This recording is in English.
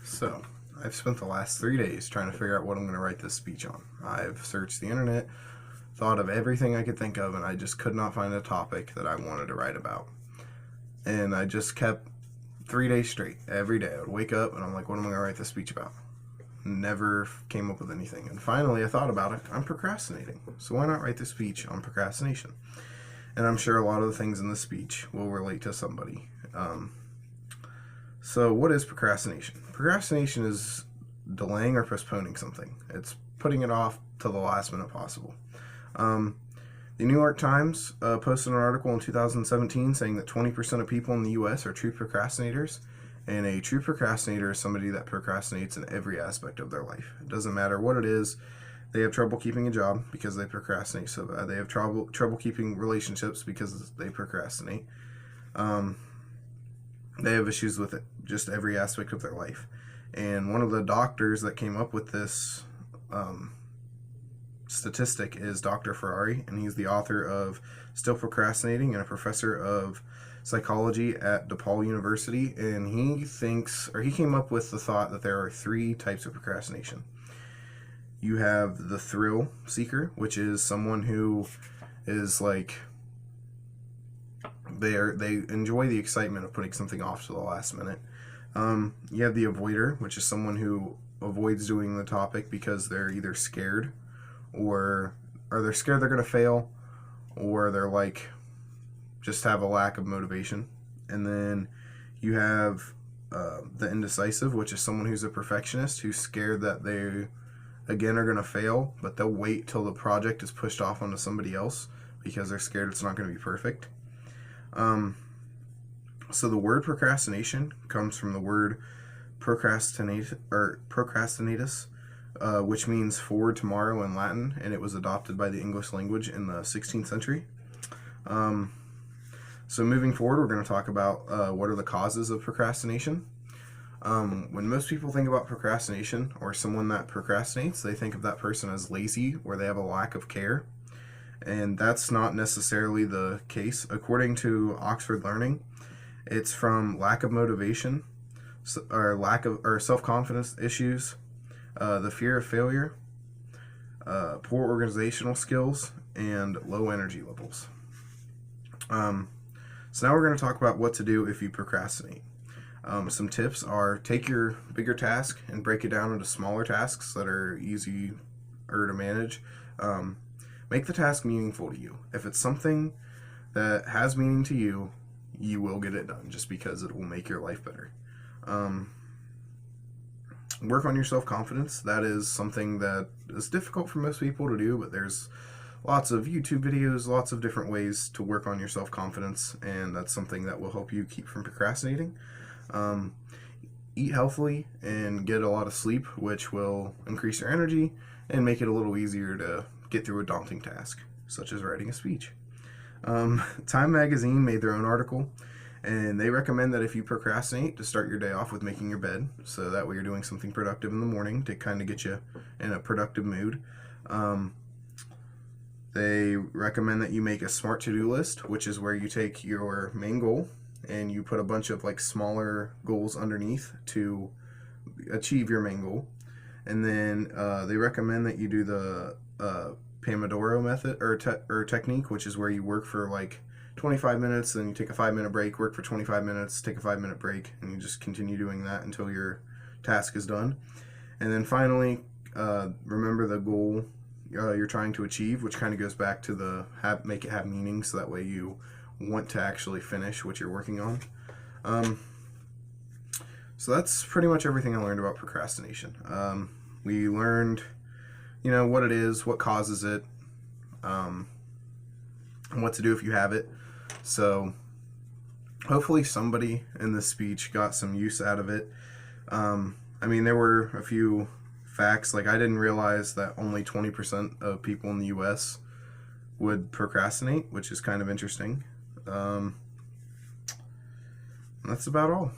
So, I've spent the last 3 days trying to figure out what I'm going to write this speech on. I've searched the internet, thought of everything I could think of, and I just could not find a topic that I wanted to write about. And I just kept 3 days straight. Every day I would wake up and I'm like, what am I going to write this speech about? Never came up with anything. And finally I thought about it. I'm procrastinating. So why not write this speech on procrastination? And I'm sure a lot of the things in this speech will relate to somebody. So what is procrastination? Procrastination is delaying or postponing something. It's putting it off to the last minute possible. The New York Times posted an article in 2017 saying that 20% of people in the U.S. are true procrastinators, and a true procrastinator is somebody that procrastinates in every aspect of their life. It doesn't matter what it is. They have trouble keeping a job because they procrastinate so bad. They have trouble keeping relationships because they procrastinate. They have issues with it, just every aspect of their life. And one of the doctors that came up with this statistic is Dr. Ferrari, and he's the author of Still Procrastinating and a professor of psychology at DePaul University. And he came up with the thought that there are 3 types of procrastination. You have the thrill seeker, which is someone who is like, they enjoy the excitement of putting something off to the last minute. You have the avoider, which is someone who avoids doing the topic because they're either scared or they're scared they're going to fail, or they're like just have a lack of motivation. And then you have the indecisive, which is someone who's a perfectionist, who's scared that they again are going to fail, but they'll wait till the project is pushed off onto somebody else because they're scared it's not going to be perfect. So the word procrastination comes from the word procrastinatus, which means forward tomorrow in Latin, and it was adopted by the English language in the 16th century. So moving forward, we're going to talk about what are the causes of procrastination. When most people think about procrastination or someone that procrastinates, they think of that person as lazy, or they have a lack of care. And that's not necessarily the case. According to Oxford Learning, it's from lack of motivation, or self-confidence issues, the fear of failure, poor organizational skills, and low energy levels. So now we're going to talk about what to do if you procrastinate. Some tips are: take your bigger task and break it down into smaller tasks that are easier to manage. Make the task meaningful to you. If it's something that has meaning to you, you will get it done just because it will make your life better. Work on your self-confidence. That is something that is difficult for most people to do, but there's lots of YouTube videos, lots of different ways to work on your self-confidence, and that's something that will help you keep from procrastinating. Eat healthily and get a lot of sleep, which will increase your energy and make it a little easier to get through a daunting task, such as writing a speech. Time Magazine made their own article, and they recommend that if you procrastinate, to start your day off with making your bed, so that way you're doing something productive in the morning to kind of get you in a productive mood. They recommend that you make a SMART to-do list, which is where you take your main goal and you put a bunch of like smaller goals underneath to achieve your main goal. And then they recommend that you do the Pomodoro method or technique, which is where you work for like 25 minutes, then you take a 5-minute break, work for 25 minutes, take a 5-minute break, and you just continue doing that until your task is done. And then finally, remember the goal you're trying to achieve, which kind of goes back to the make it have meaning, so that way you want to actually finish what you're working on. So that's pretty much everything I learned about procrastination. We learned, what it is, what causes it, and what to do if you have it. So hopefully somebody in this speech got some use out of it. There were a few facts, like I didn't realize that only 20% of people in the US would procrastinate, which is kind of interesting. That's about all.